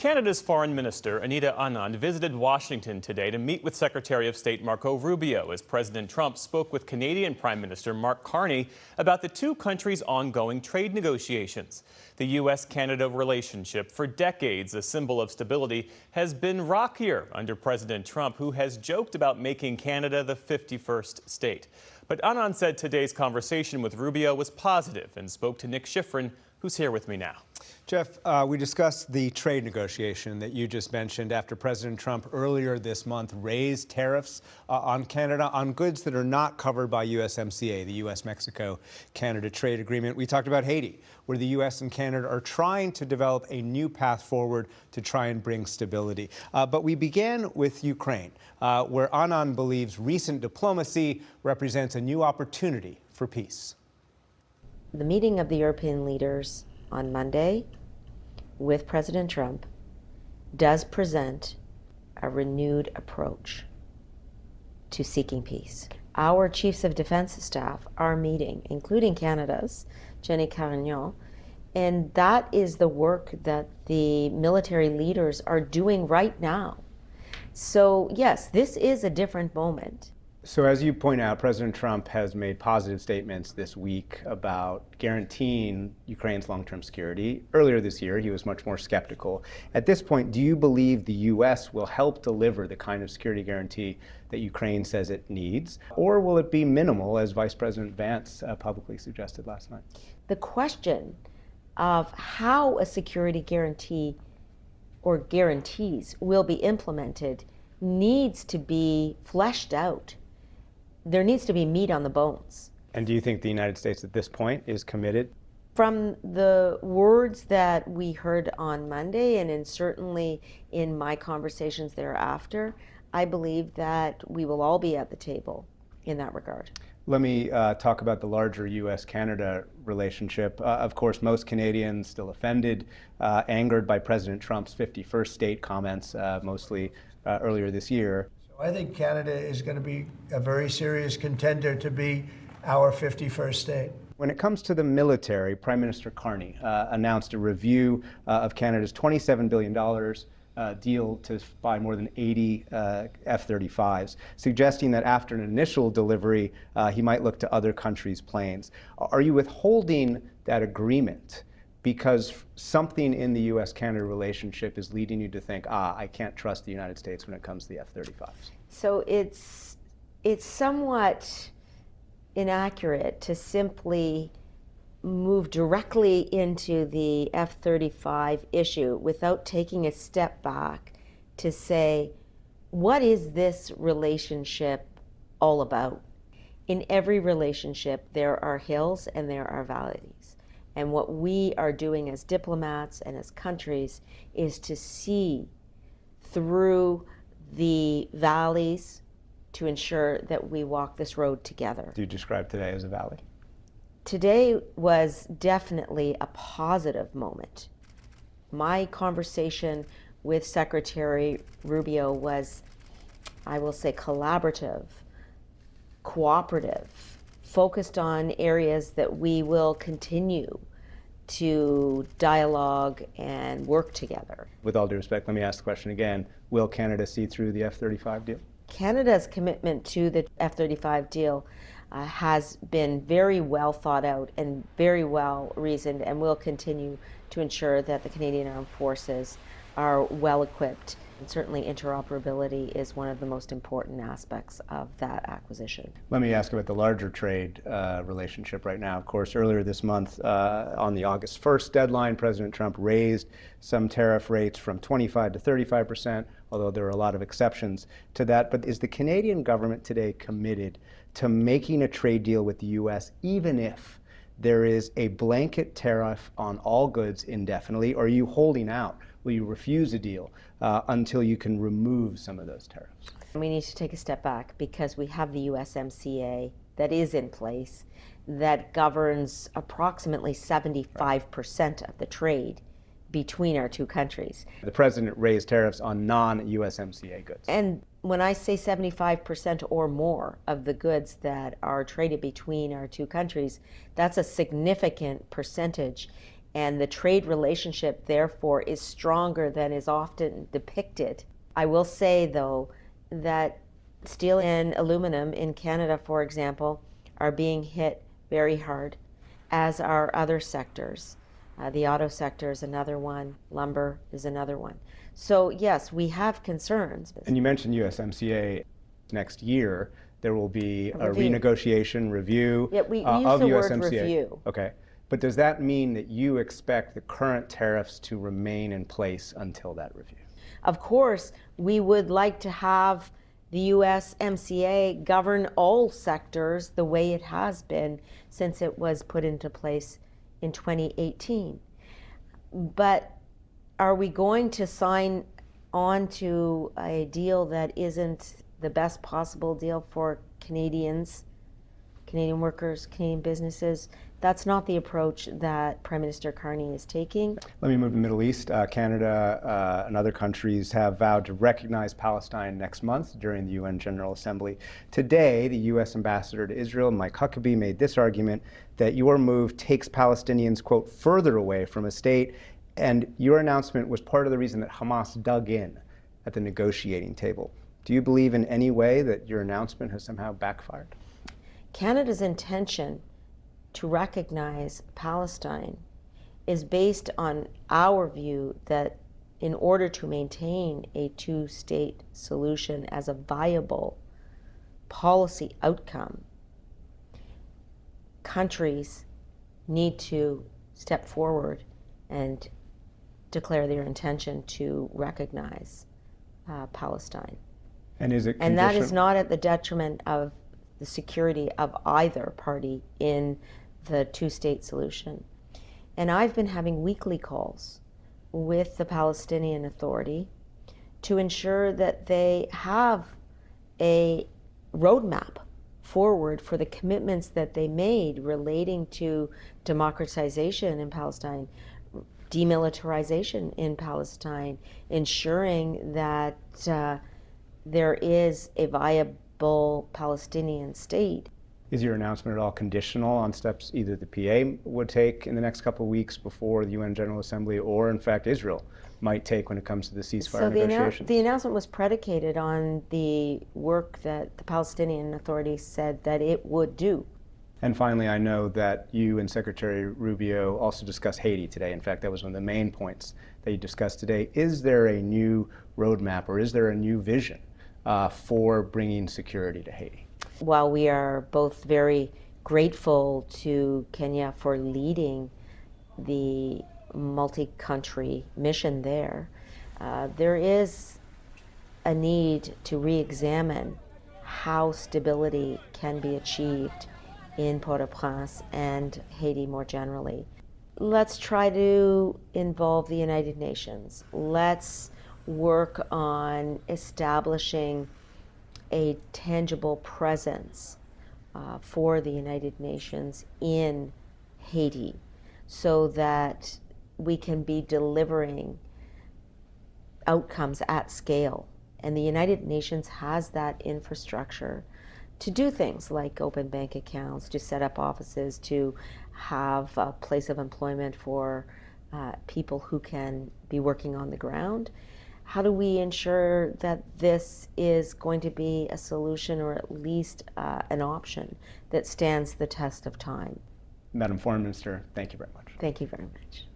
Canada's Foreign Minister, Anita Anand, visited Washington today to meet with Secretary of State Marco Rubio as President Trump spoke with Canadian Prime Minister Mark Carney about the two countries' ongoing trade negotiations. The U.S. Canada relationship, for decades a symbol of stability, has been rockier under President Trump, who has joked about making Canada the 51st state. But Anand said today's conversation with Rubio was positive and spoke to Nick Schifrin, who's here with me now. Jeff, we discussed the trade negotiation that you just mentioned after President Trump earlier this month raised tariffs on Canada on goods that are not covered by USMCA, the U.S.-Mexico-Canada trade agreement. We talked about Haiti, where the U.S. and Canada are trying to develop a new path forward to try and bring stability. But we began with Ukraine, where Anand believes recent diplomacy represents a new opportunity for peace. The meeting of the European leaders on Monday with President Trump does present a renewed approach to seeking peace. Our chiefs of defense staff are meeting, including Canada's, Jenny Carignan, and that is the work that the military leaders are doing right now. So yes, this is a different moment. So as you point out, President Trump has made positive statements this week about guaranteeing Ukraine's long-term security. Earlier this year, he was much more skeptical. At this point, do you believe the U.S. will help deliver the kind of security guarantee that Ukraine says it needs? Or will it be minimal, as Vice President Vance publicly suggested last night? The question of how a security guarantee or guarantees will be implemented needs to be fleshed out. There needs to be meat on the bones. And do you think the United States at this point is committed? From the words that we heard on Monday, and certainly in my conversations thereafter, I believe that we will all be at the table in that regard. Let me talk about the larger U.S. Canada relationship. Of course, most Canadians still offended, angered by President Trump's 51st state comments, mostly earlier this year. I think Canada is going to be a very serious contender to be our 51st state. When it comes to the military, Prime Minister Carney announced a review of Canada's $27 billion deal to buy more than 80 F-35s, suggesting that after an initial delivery, he might look to other countries' planes. Are you withholding that agreement because something in the U.S.-Canada relationship is leading you to think, I can't trust the United States when it comes to the F-35s? So it's somewhat inaccurate to simply move directly into the F-35 issue without taking a step back to say, what is this relationship all about? In every relationship, there are hills and there are valleys. And what we are doing as diplomats and as countries is to see through the valleys to ensure that we walk this road together. Do you describe today as a valley? Today was definitely a positive moment. My conversation with Secretary Rubio was, I will say, collaborative, cooperative, focused on areas that we will continue to dialogue and work together. With all due respect, let me ask the question again. Will Canada see through the F-35 deal? Canada's commitment to the F-35 deal has been very well thought out and very well reasoned, and will continue to ensure that the Canadian Armed Forces are well equipped. And certainly interoperability is one of the most important aspects of that acquisition. Let me ask about the larger trade relationship right now. Of course, earlier this month, on the August 1st deadline, President Trump raised some tariff rates from 25% to 35%, although there are a lot of exceptions to that. But is the Canadian government today committed to making a trade deal with the U.S. even if there is a blanket tariff on all goods indefinitely, or are you holding out? Will you refuse a deal until you can remove some of those tariffs? We need to take a step back because we have the USMCA that is in place that governs approximately 75% of the trade between our two countries. The president raised tariffs on non-USMCA goods. And when I say 75% or more of the goods that are traded between our two countries, that's a significant percentage. and the trade relationship, therefore, is stronger than is often depicted. I will say, though, that steel and aluminum in Canada, for example, are being hit very hard, as are other sectors. The auto sector is another one, lumber is another one. So yes, we have concerns. And you mentioned USMCA. Next year, there will be a review. renegotiation review Yeah, we use of the USMCA. word review. Okay. But does that mean that you expect the current tariffs to remain in place until that review? Of course, we would like to have the USMCA govern all sectors the way it has been since it was put into place in 2018. But are we going to sign on to a deal that isn't the best possible deal for Canadians, Canadian workers, Canadian businesses? That's not the approach that Prime Minister Carney is taking. Let me move to the Middle East. Canada and other countries have vowed to recognize Palestine next month during the UN General Assembly. Today, the U.S. Ambassador to Israel, Mike Huckabee, made this argument that your move takes Palestinians, quote, further away from a state, and your announcement was part of the reason that Hamas dug in at the negotiating table. Do you believe in any way that your announcement has somehow backfired? Canada's intention to recognize Palestine is based on our view that in order to maintain a two-state solution as a viable policy outcome, countries need to step forward and declare their intention to recognize Palestine. And is it And that is not at the detriment of the security of either party in the two-state solution. And I've been having weekly calls with the Palestinian Authority to ensure that they have a roadmap forward for the commitments that they made relating to democratization in Palestine, demilitarization in Palestine, ensuring that there is a viable Palestinian state. Is your announcement at all conditional on steps either the PA would take in the next couple of weeks before the UN General Assembly, or in fact Israel might take when it comes to the ceasefire negotiations? The announcement was predicated on the work that the Palestinian Authority said that it would do. And finally, I know that you and Secretary Rubio also discussed Haiti today. In fact, that was one of the main points that you discussed today. Is there a new roadmap, or is there a new vision for bringing security to Haiti? While we are both very grateful to Kenya for leading the multi-country mission there, there is a need to re-examine how stability can be achieved in Port-au-Prince and Haiti more generally. Let's try to involve the United Nations. Let's work on establishing a tangible presence for the United Nations in Haiti so that we can be delivering outcomes at scale. And the United Nations has that infrastructure to do things like open bank accounts, to set up offices, to have a place of employment for people who can be working on the ground. How do we ensure that this is going to be a solution, or at least an option that stands the test of time? Madam Foreign Minister, thank you very much. Thank you very much.